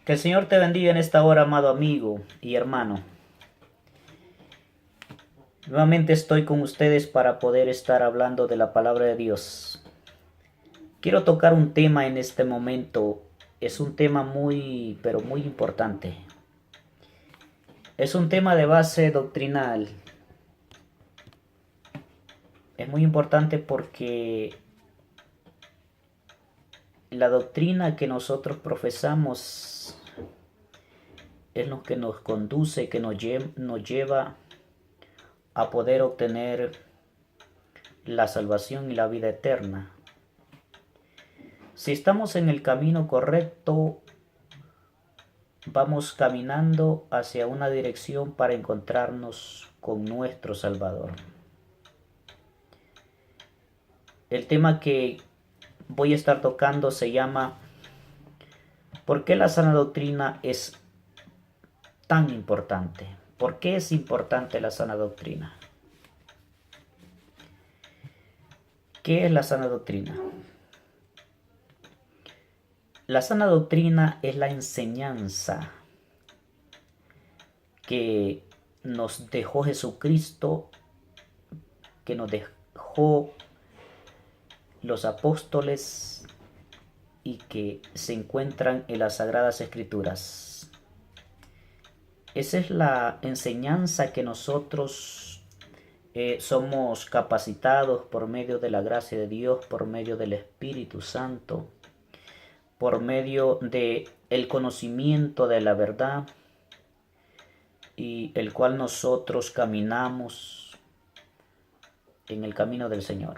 Que el Señor te bendiga en esta hora, amado amigo y hermano. Nuevamente estoy con ustedes para poder estar hablando de la palabra de Dios. Quiero tocar un tema en este momento. Es un tema pero muy importante. Es un tema de base doctrinal. Es muy importante porque la doctrina que nosotros profesamos es lo que nos conduce, que nos lleva a poder obtener la salvación y la vida eterna. Si estamos en el camino correcto, vamos caminando hacia una dirección para encontrarnos con nuestro Salvador. El tema que voy a estar tocando se llama ¿por qué la sana doctrina es tan importante? ¿Por qué es importante la sana doctrina? ¿Qué es la sana doctrina? La sana doctrina es la enseñanza que nos dejó Jesucristo, que nos dejó los apóstoles y que se encuentran en las Sagradas Escrituras. Esa es la enseñanza que nosotros somos capacitados por medio de la gracia de Dios, por medio del Espíritu Santo, por medio de el conocimiento de la verdad, y el cual nosotros caminamos en el camino del Señor.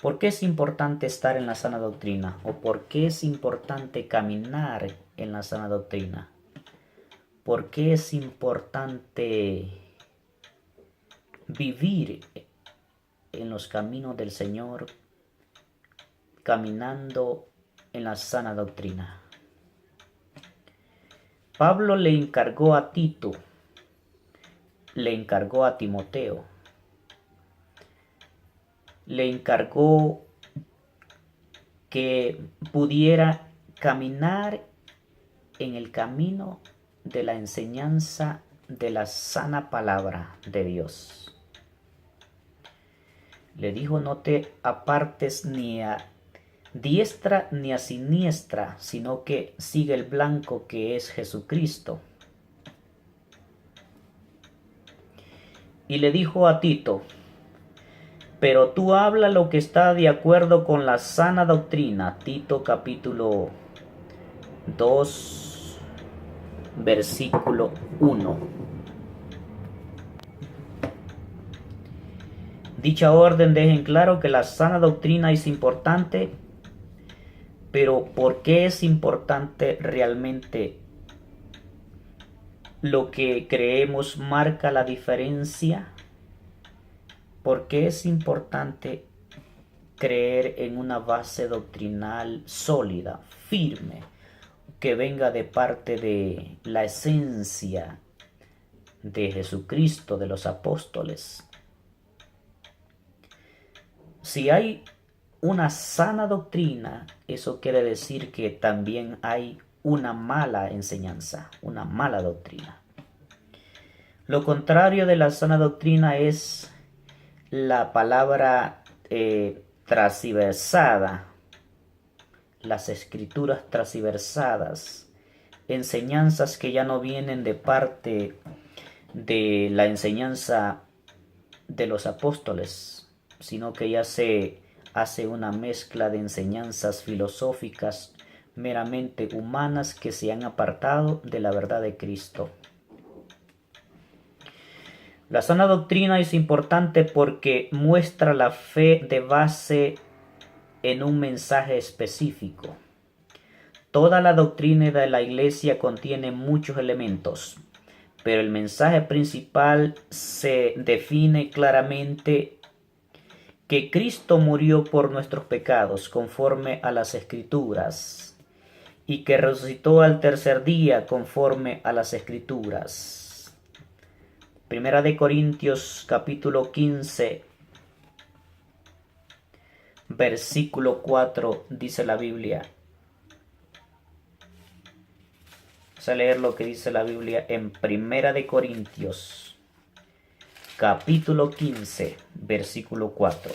¿Por qué es importante estar en la sana doctrina? ¿O por qué es importante caminar en la sana doctrina? ¿Por qué es importante vivir en los caminos del Señor, caminando en la sana doctrina? Pablo le encargó a Tito, le encargó a Timoteo, le encargó que pudiera caminar en el camino de la enseñanza de la sana palabra de Dios. Le dijo: no te apartes ni a diestra ni a siniestra, sino que sigue el blanco que es Jesucristo. Y le dijo a Tito: pero tú habla lo que está de acuerdo con la sana doctrina. Tito capítulo 2, versículo 1. Dicha orden deja en claro que la sana doctrina es importante, pero ¿por qué es importante realmente? Lo que creemos marca la diferencia. ¿Por qué es importante creer en una base doctrinal sólida, firme, que venga de parte de la esencia de Jesucristo, de los apóstoles? Si hay una sana doctrina, eso quiere decir que también hay una mala enseñanza, una mala doctrina. Lo contrario de la sana doctrina es la palabra transversada, las escrituras transversadas, enseñanzas que ya no vienen de parte de la enseñanza de los apóstoles, sino que ya se hace una mezcla de enseñanzas filosóficas meramente humanas que se han apartado de la verdad de Cristo. La sana doctrina es importante porque muestra la fe de base en un mensaje específico. Toda la doctrina de la Iglesia contiene muchos elementos, pero el mensaje principal se define claramente: que Cristo murió por nuestros pecados conforme a las Escrituras y que resucitó al tercer día conforme a las Escrituras. Primera de Corintios capítulo 15, versículo 4 dice la Biblia: Vamos a leer lo que dice la Biblia en Primera de Corintios, capítulo 15, versículo 4.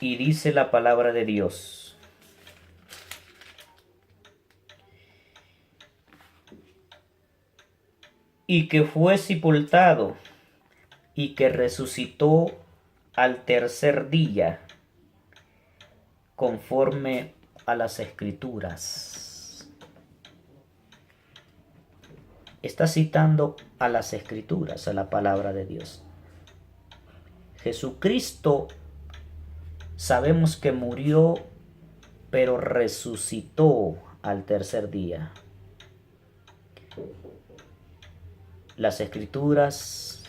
Y dice la palabra de Dios: y que fue sepultado, y que resucitó al tercer día, conforme a las Escrituras. Está citando a las Escrituras, a la palabra de Dios. Jesucristo sabemos que murió, pero resucitó al tercer día. Las Escrituras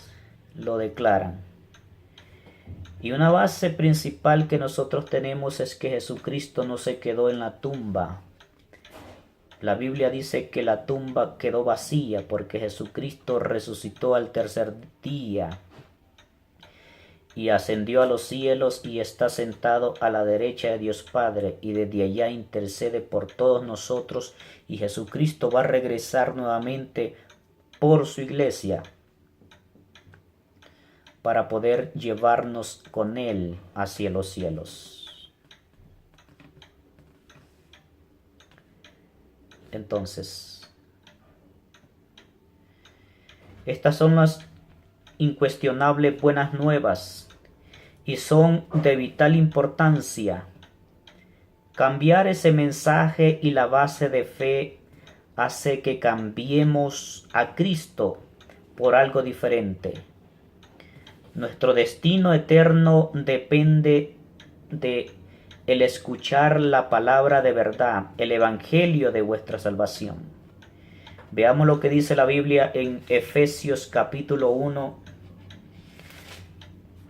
lo declaran. Y una base principal que nosotros tenemos es que Jesucristo no se quedó en la tumba. La Biblia dice que la tumba quedó vacía porque Jesucristo resucitó al tercer día y ascendió a los cielos y está sentado a la derecha de Dios Padre, y desde allá intercede por todos nosotros, y Jesucristo va a regresar nuevamente por su iglesia para poder llevarnos con Él hacia los cielos. Entonces, estas son las incuestionables buenas nuevas y son de vital importancia. Cambiar ese mensaje y la base de fe hace que cambiemos a Cristo por algo diferente. Nuestro destino eterno depende de el escuchar la palabra de verdad, el evangelio de vuestra salvación. Veamos lo que dice la Biblia en Efesios capítulo 1,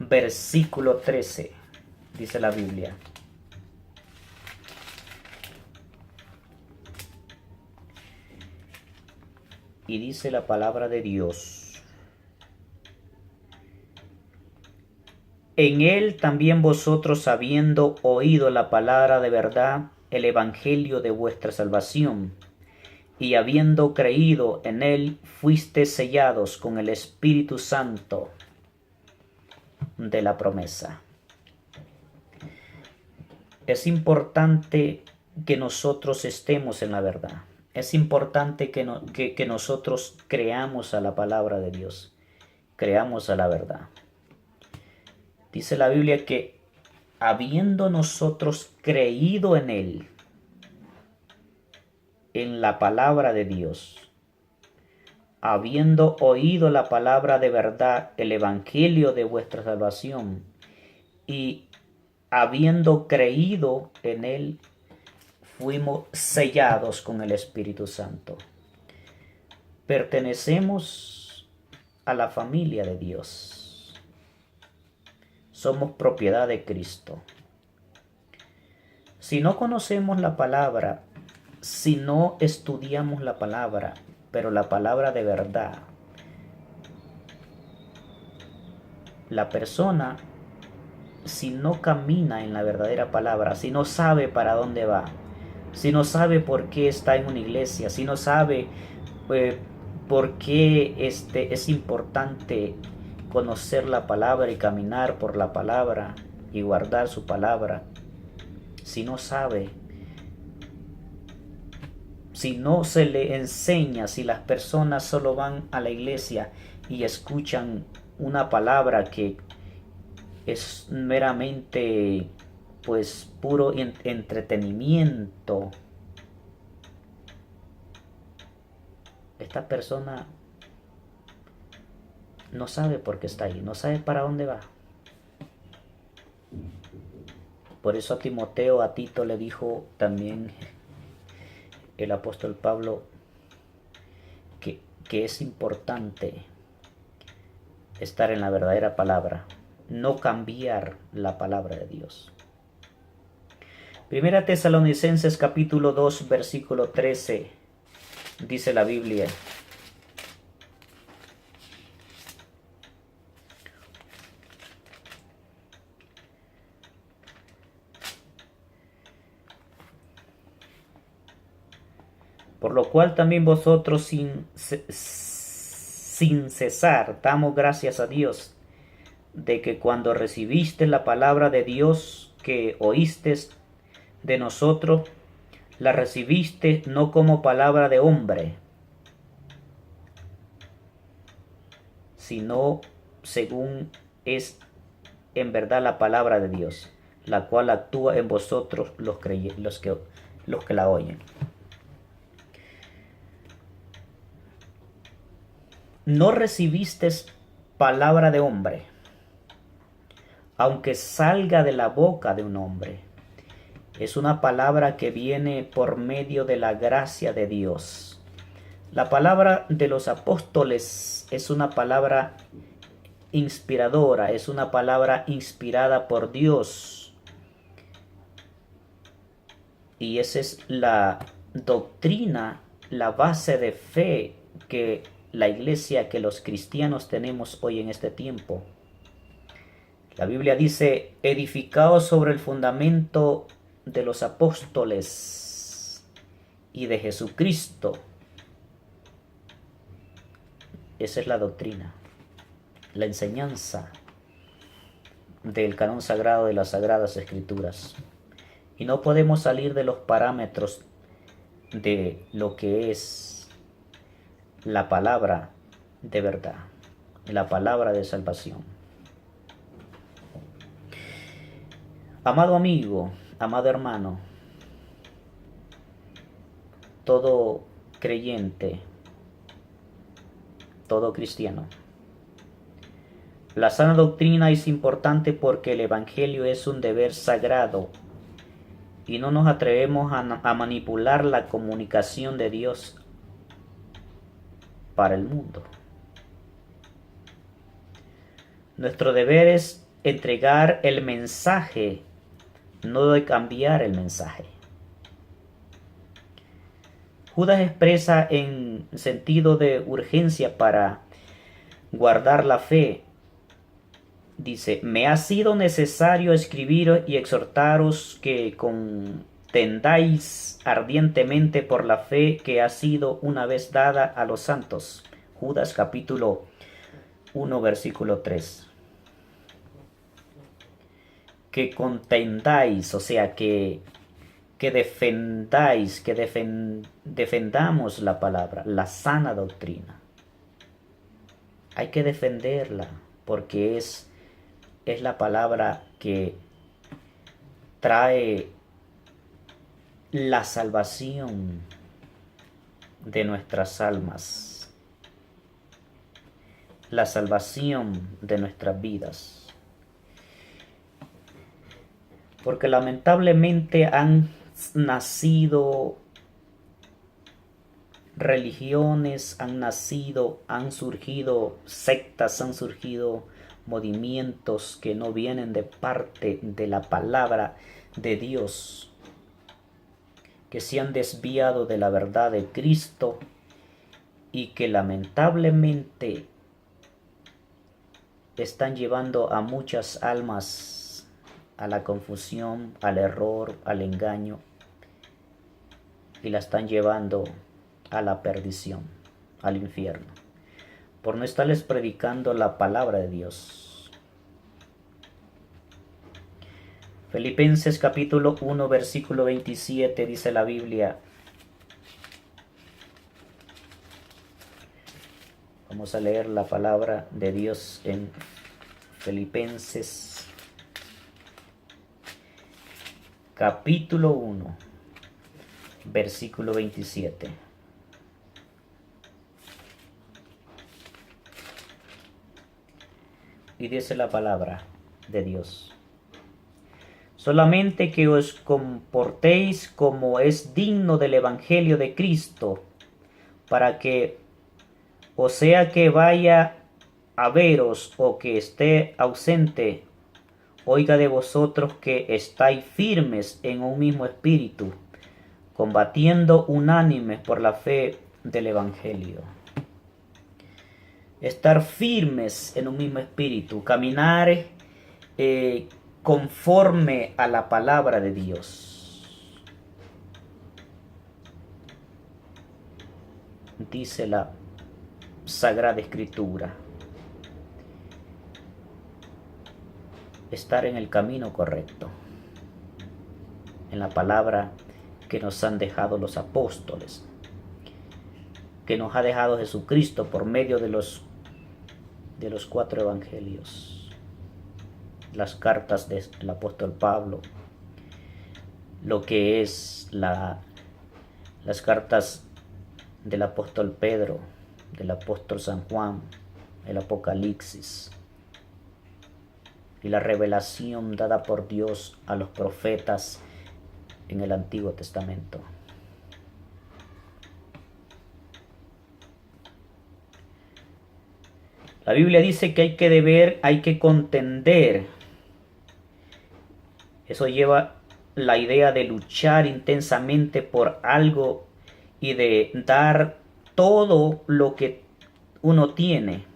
versículo 13. Dice la Biblia: y dice la palabra de Dios: en él también vosotros, habiendo oído la palabra de verdad, el evangelio de vuestra salvación, y habiendo creído en él, fuisteis sellados con el Espíritu Santo de la promesa. Es importante que nosotros estemos en la verdad. Es importante que nosotros creamos a la palabra de Dios, creamos a la verdad. Dice la Biblia que habiendo nosotros creído en Él, en la palabra de Dios, habiendo oído la palabra de verdad, el evangelio de vuestra salvación, y habiendo creído en Él, fuimos sellados con el Espíritu Santo. Pertenecemos a la familia de Dios. Somos propiedad de Cristo. Si no conocemos la palabra, si no estudiamos la palabra, pero la palabra de verdad, la persona, si no camina en la verdadera palabra, si no sabe para dónde va, si no sabe por qué está en una iglesia, si no sabe por qué es importante conocer la palabra y caminar por la palabra y guardar su palabra, si no sabe, si no se le enseña, si las personas solo van a la iglesia y escuchan una palabra que es meramente pues puro entretenimiento, esta persona no sabe por qué está ahí, no sabe para dónde va. Por eso a Timoteo, a Tito le dijo también el apóstol Pablo que es importante estar en la verdadera palabra, no cambiar la palabra de Dios. Primera Tesalonicenses capítulo 2 versículo 13 dice la Biblia: Por lo cual también vosotros sin cesar damos gracias a Dios de que cuando recibiste la palabra de Dios que oíste de nosotros, la recibiste no como palabra de hombre, sino según es en verdad la palabra de Dios, la cual actúa en vosotros los que la oyen. No recibiste palabra de hombre, aunque salga de la boca de un hombre. Es una palabra que viene por medio de la gracia de Dios. La palabra de los apóstoles es una palabra inspiradora, es una palabra inspirada por Dios. Y esa es la doctrina, la base de fe que la iglesia, que los cristianos tenemos hoy en este tiempo. La Biblia dice, edificados sobre el fundamento de los apóstoles y de Jesucristo. Esa es la doctrina, la enseñanza del canon sagrado de las Sagradas Escrituras. Y no podemos salir de los parámetros de lo que es la palabra de verdad, la palabra de salvación. Amado amigo, amado hermano, todo creyente, todo cristiano, la sana doctrina es importante porque el Evangelio es un deber sagrado y no nos atrevemos a manipular la comunicación de Dios para el mundo. Nuestro deber es entregar el mensaje, no de cambiar el mensaje. Judas expresa en sentido de urgencia para guardar la fe. Dice, me ha sido necesario escribiros y exhortaros que contendáis ardientemente por la fe que ha sido una vez dada a los santos. Judas capítulo 1 versículo 3. Que contendáis, o sea, que defendáis, que defendamos la palabra, la sana doctrina. Hay que defenderla porque es la palabra que trae la salvación de nuestras almas, la salvación de nuestras vidas. Porque lamentablemente han nacido religiones, han surgido sectas, han surgido movimientos que no vienen de parte de la palabra de Dios, que se han desviado de la verdad de Cristo y que lamentablemente están llevando a muchas almas a la confusión, al error, al engaño, y la están llevando a la perdición, al infierno, por no estarles predicando la palabra de Dios. Filipenses capítulo 1 versículo 27 dice la Biblia. Vamos a leer la palabra de Dios en Filipenses capítulo 1 versículo 27. Y dice la palabra de Dios: solamente que os comportéis como es digno del Evangelio de Cristo, para que, o sea que vaya a veros o que esté ausente, oiga de vosotros que estáis firmes en un mismo espíritu, combatiendo unánimes por la fe del Evangelio. Estar firmes en un mismo espíritu, caminar conforme a la palabra de Dios. dice la Sagrada Escritura. Estar en el camino correcto, en la palabra que nos han dejado los apóstoles, que nos ha dejado Jesucristo por medio de los 4 evangelios, las cartas del apóstol Pablo, lo que es las cartas del apóstol Pedro, del apóstol San Juan, el Apocalipsis, y la revelación dada por Dios a los profetas en el Antiguo Testamento. La Biblia dice que hay que contender. Eso lleva la idea de luchar intensamente por algo y de dar todo lo que uno tiene.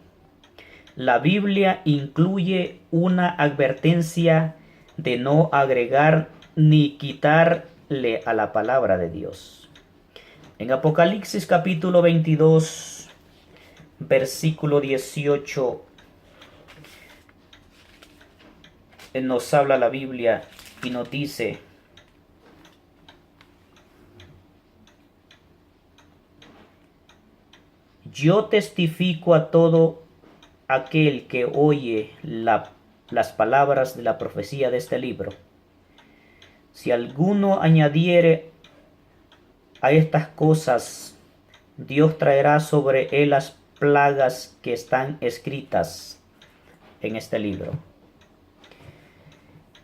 La Biblia incluye una advertencia de no agregar ni quitarle a la palabra de Dios. En Apocalipsis capítulo 22, versículo 18, nos habla la Biblia y nos dice: yo testifico a todo aquel que oye las palabras de la profecía de este libro. Si alguno añadiere a estas cosas, Dios traerá sobre él las plagas que están escritas en este libro.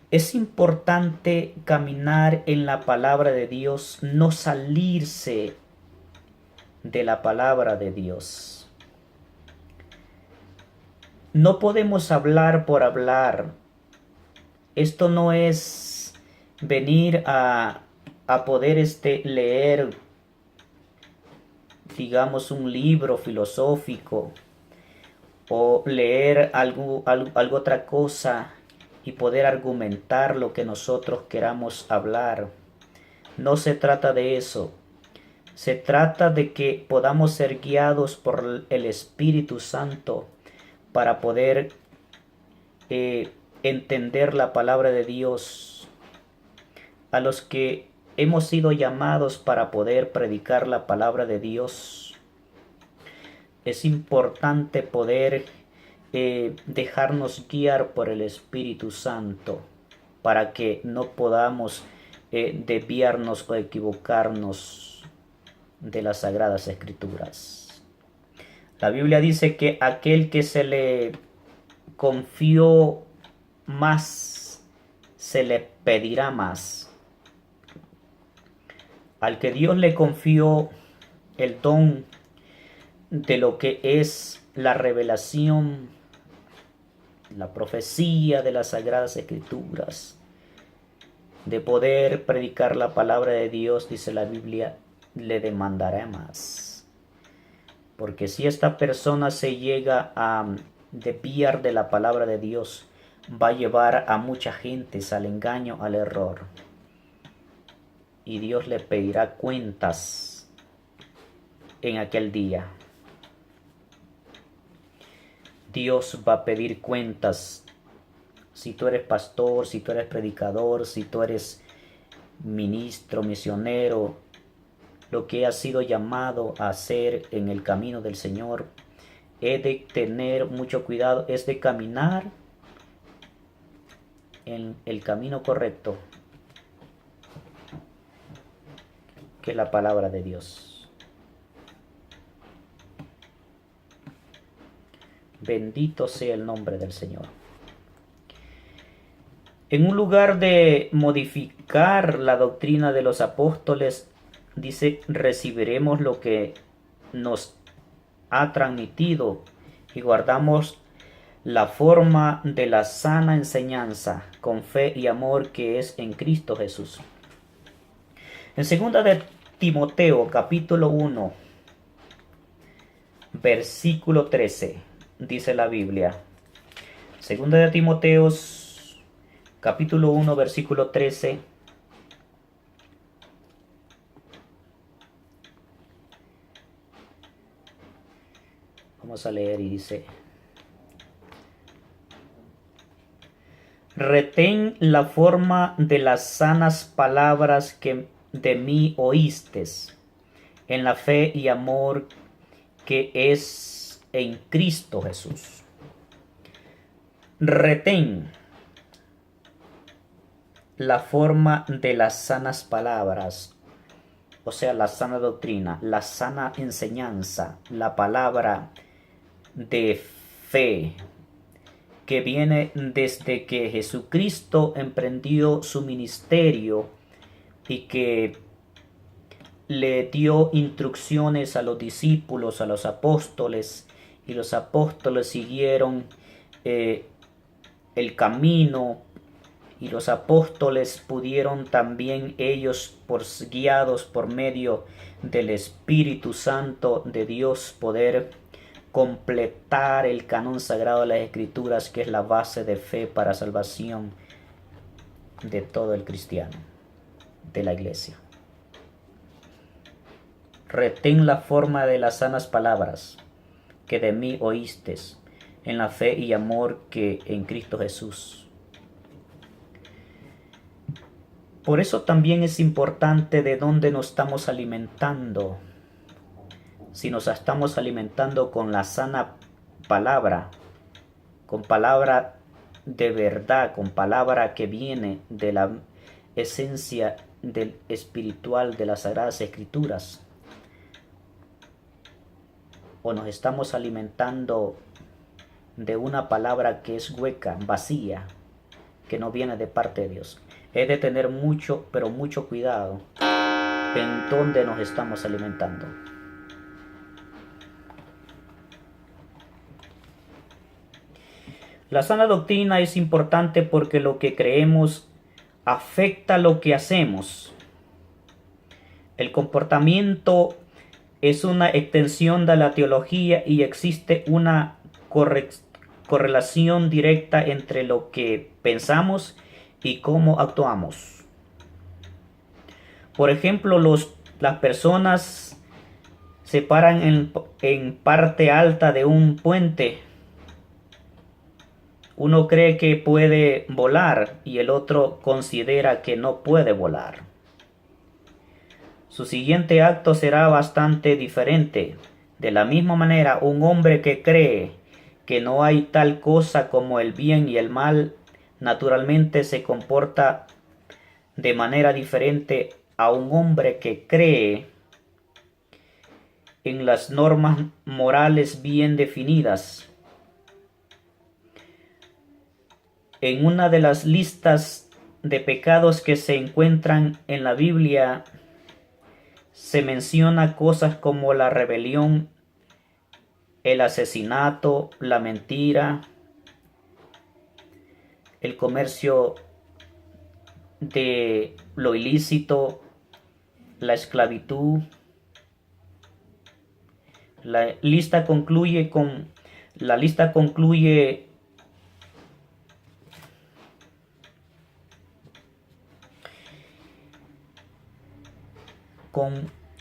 Es importante caminar en la palabra de Dios, no salirse de la palabra de Dios. No podemos hablar por hablar. Esto no es venir a poder leer, digamos, un libro filosófico o leer algo otra cosa y poder argumentar lo que nosotros queramos hablar. No se trata de eso. Se trata de que podamos ser guiados por el Espíritu Santo para poder entender la palabra de Dios. A los que hemos sido llamados para poder predicar la palabra de Dios, es importante poder dejarnos guiar por el Espíritu Santo para que no podamos desviarnos o equivocarnos de las Sagradas Escrituras. La Biblia dice que aquel que se le confió más, se le pedirá más. Al que Dios le confió el don de lo que es la revelación, la profecía de las Sagradas Escrituras, de poder predicar la palabra de Dios, dice la Biblia, le demandará más. Porque si esta persona se llega a desviar de la palabra de Dios, va a llevar a mucha gente al engaño, al error. Y Dios le pedirá cuentas en aquel día. Dios va a pedir cuentas. Si tú eres pastor, si tú eres predicador, si tú eres ministro, misionero, lo que has sido llamado a hacer en el camino del Señor, es de tener mucho cuidado, es de caminar en el camino correcto, que es la palabra de Dios. Bendito sea el nombre del Señor. En un lugar de modificar la doctrina de los apóstoles, dice: recibiremos lo que nos ha transmitido y guardamos la forma de la sana enseñanza con fe y amor que es en Cristo Jesús. En 2 de Timoteo capítulo 1 versículo 13 dice la Biblia. 2 de Timoteo capítulo 1 versículo 13. Vamos a leer y dice: retén la forma de las sanas palabras que de mí oístes, en la fe y amor que es en Cristo Jesús. Retén la forma de las sanas palabras, o sea, la sana doctrina, la sana enseñanza, la palabra de fe que viene desde que Jesucristo emprendió su ministerio y que le dio instrucciones a los discípulos, a los apóstoles, y los apóstoles siguieron el camino, y los apóstoles pudieron también ellos, guiados por medio del Espíritu Santo de Dios, poder completar el canon sagrado de las Escrituras, que es la base de fe para salvación de todo el cristiano, de la iglesia. Retén la forma de las sanas palabras que de mí oístes, en la fe y amor que en Cristo Jesús. Por eso también es importante de dónde nos estamos alimentando. Si nos estamos alimentando con la sana palabra, con palabra de verdad, con palabra que viene de la esencia del espiritual de las Sagradas Escrituras, o nos estamos alimentando de una palabra que es hueca, vacía, que no viene de parte de Dios. Es de tener mucho, pero mucho cuidado en dónde nos estamos alimentando. La sana doctrina es importante porque lo que creemos afecta lo que hacemos. El comportamiento es una extensión de la teología y existe una correlación directa entre lo que pensamos y cómo actuamos. Por ejemplo, las personas se paran en parte alta de un puente. Uno cree que puede volar y el otro considera que no puede volar. Su siguiente acto será bastante diferente. De la misma manera, un hombre que cree que no hay tal cosa como el bien y el mal, naturalmente se comporta de manera diferente a un hombre que cree en las normas morales bien definidas. En una de las listas de pecados que se encuentran en la Biblia, se menciona cosas como la rebelión, el asesinato, la mentira, el comercio de lo ilícito, la esclavitud. La lista concluye con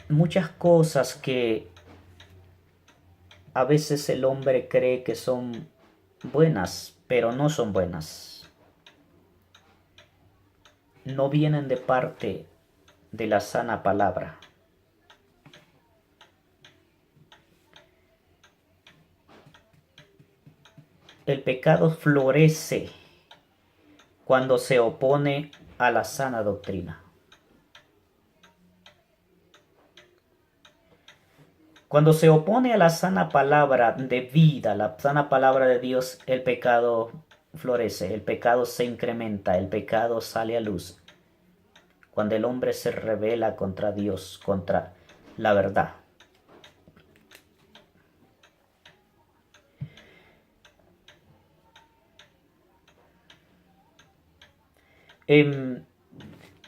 muchas cosas que a veces el hombre cree que son buenas, pero no son buenas. No vienen de parte de la sana palabra. El pecado florece cuando se opone a la sana doctrina. Cuando se opone a la sana palabra de vida, la sana palabra de Dios, el pecado florece, el pecado se incrementa, el pecado sale a luz. Cuando el hombre se rebela contra Dios, contra la verdad. En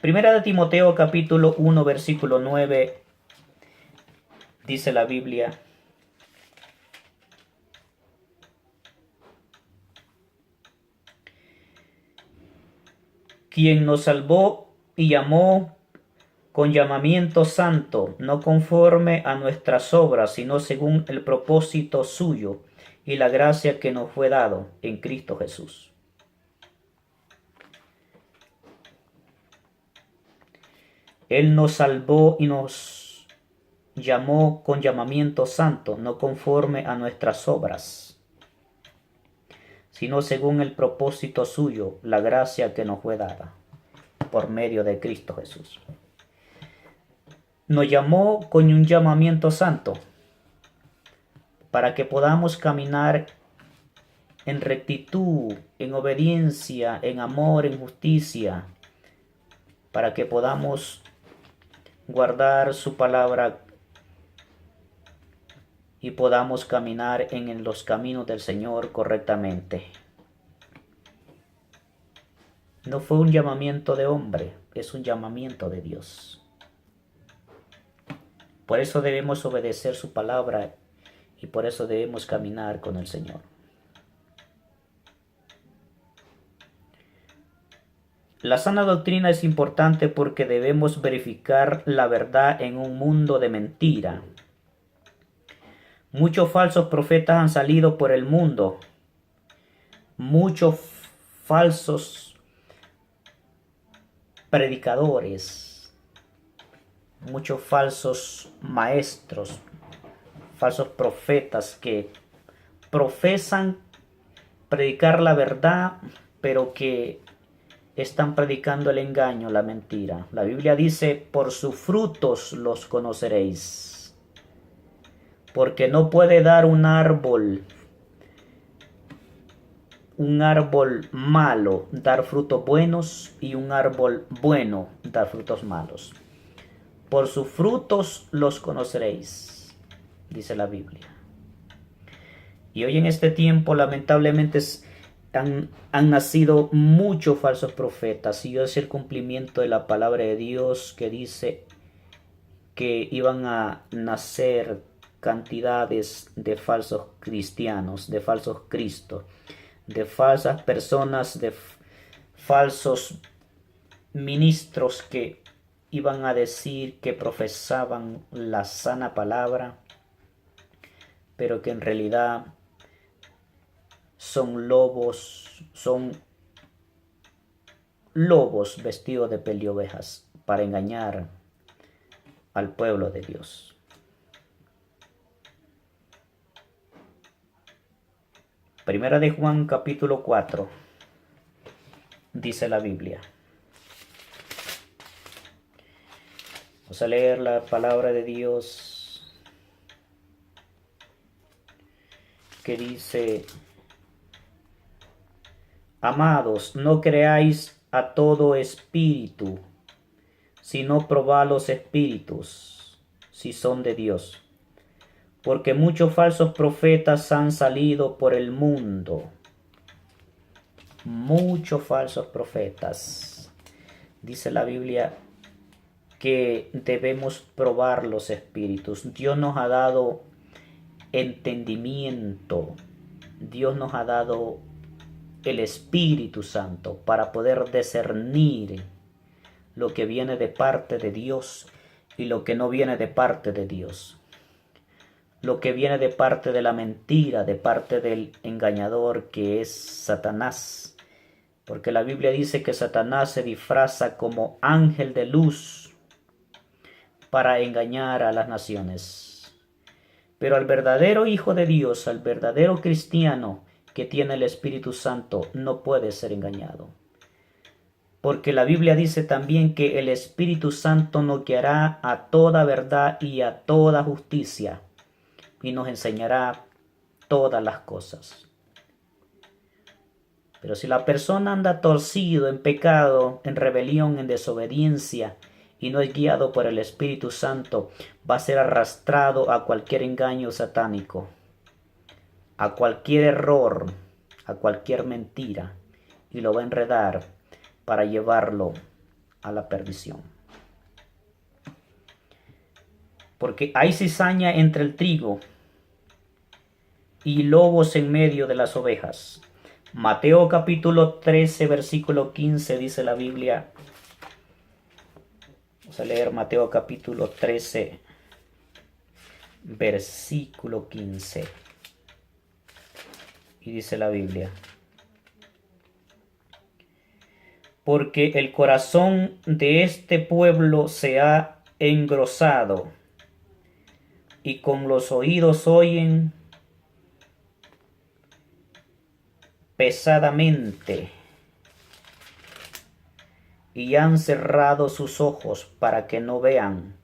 1 Timoteo capítulo 1 versículo 9 dice la Biblia: quien nos salvó y llamó con llamamiento santo, no conforme a nuestras obras, sino según el propósito suyo y la gracia que nos fue dado en Cristo Jesús. Él nos salvó y nos llamó con llamamiento santo, no conforme a nuestras obras, sino según el propósito suyo, la gracia que nos fue dada por medio de Cristo Jesús. Nos llamó con un llamamiento santo para que podamos caminar en rectitud, en obediencia, en amor, en justicia, para que podamos guardar su palabra y podamos caminar en los caminos del Señor correctamente. No fue un llamamiento de hombre, es un llamamiento de Dios. Por eso debemos obedecer su palabra y por eso debemos caminar con el Señor. La sana doctrina es importante porque debemos verificar la verdad en un mundo de mentira. Muchos falsos profetas han salido por el mundo. Muchos falsos predicadores. Muchos falsos maestros, falsos profetas que profesan predicar la verdad, pero que están predicando el engaño, la mentira. La Biblia dice, por sus frutos los conoceréis. Porque no puede dar un árbol malo dar frutos buenos y un árbol bueno dar frutos malos. Por sus frutos los conoceréis, dice la Biblia. Y hoy en este tiempo, lamentablemente, han nacido muchos falsos profetas. Y es el cumplimiento de la palabra de Dios que dice que iban a nacer cantidades de falsos cristianos, de falsos cristos, de falsas personas, de falsos ministros que iban a decir que profesaban la sana palabra, pero que en realidad son lobos vestidos de piel de ovejas para engañar al pueblo de Dios. Primera de Juan capítulo 4 dice la Biblia. Vamos a leer la palabra de Dios que dice: Amados, no creáis a todo espíritu, sino probad los espíritus, si son de Dios. Porque muchos falsos profetas han salido por el mundo. Muchos falsos profetas. Dice la Biblia que debemos probar los espíritus. Dios nos ha dado entendimiento. Dios nos ha dado el Espíritu Santo para poder discernir lo que viene de parte de Dios y lo que no viene de parte de Dios. Lo que viene de parte de la mentira, de parte del engañador que es Satanás. Porque la Biblia dice que Satanás se disfraza como ángel de luz para engañar a las naciones. Pero al verdadero Hijo de Dios, al verdadero cristiano que tiene el Espíritu Santo, no puede ser engañado. Porque la Biblia dice también que el Espíritu Santo nos guiará a toda verdad y a toda justicia, y nos enseñará todas las cosas. Pero si la persona anda torcido en pecado, en rebelión, en desobediencia, y no es guiado por el Espíritu Santo, va a ser arrastrado a cualquier engaño satánico, a cualquier error, a cualquier mentira, y lo va a enredar para llevarlo a la perdición. Porque hay cizaña entre el trigo y lobos en medio de las ovejas. Mateo capítulo 13, versículo 15 dice la Biblia. Vamos a leer Mateo capítulo 13, versículo 15. Y dice la Biblia: porque el corazón de este pueblo se ha engrosado, y con los oídos oyen pesadamente, y han cerrado sus ojos para que no vean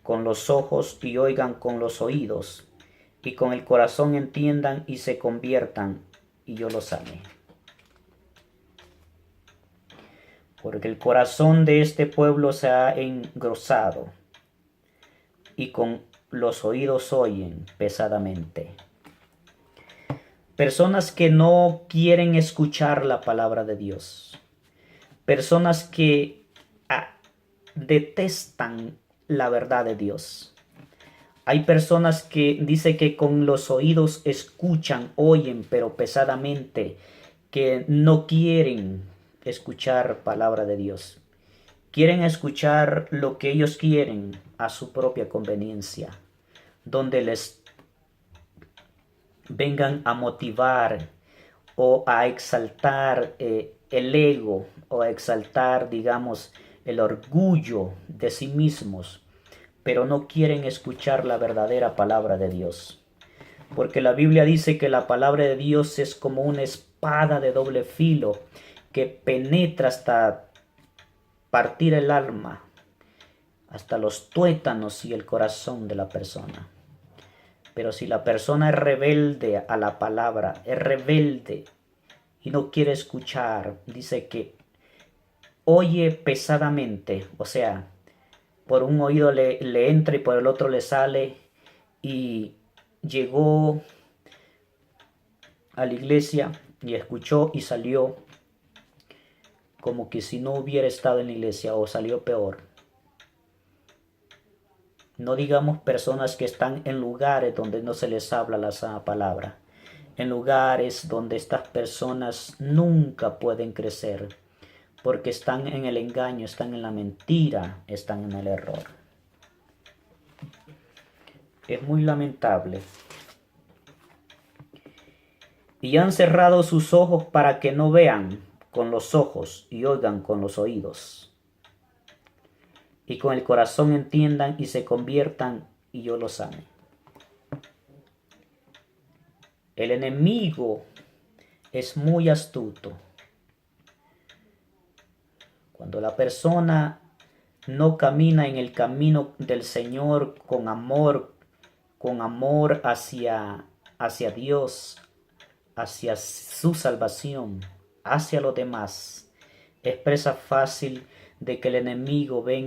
con los ojos y oigan con los oídos, y con el corazón entiendan y se conviertan, y yo los sane. Porque el corazón de este pueblo se ha engrosado, y con los oídos oyen pesadamente. Personas que no quieren escuchar la palabra de Dios. Personas que detestan la verdad de Dios. Hay personas que dice que con los oídos escuchan, oyen, pero pesadamente, que no quieren escuchar palabra de Dios. Quieren escuchar lo que ellos quieren a su propia conveniencia, donde les vengan a motivar o a exaltar el ego, o a exaltar, digamos, el orgullo de sí mismos, pero no quieren escuchar la verdadera palabra de Dios. Porque la Biblia dice que la palabra de Dios es como una espada de doble filo que penetra hasta partir el alma, hasta los tuétanos y el corazón de la persona. Pero si la persona es rebelde a la palabra, es rebelde y no quiere escuchar, dice que oye pesadamente, o sea, por un oído le entra y por el otro le sale, y llegó a la iglesia y escuchó y salió como que si no hubiera estado en la iglesia, o salió peor. No digamos personas que están en lugares donde no se les habla la sana palabra, en lugares donde estas personas nunca pueden crecer, porque están en el engaño, están en la mentira, están en el error. Es muy lamentable. Y han cerrado sus ojos para que no vean con los ojos y oigan con los oídos, y con el corazón entiendan y se conviertan, y yo los sane. El enemigo es muy astuto. Cuando la persona no camina en el camino del Señor con amor hacia Dios, hacia su salvación, hacia los demás, es presa fácil de que el enemigo venga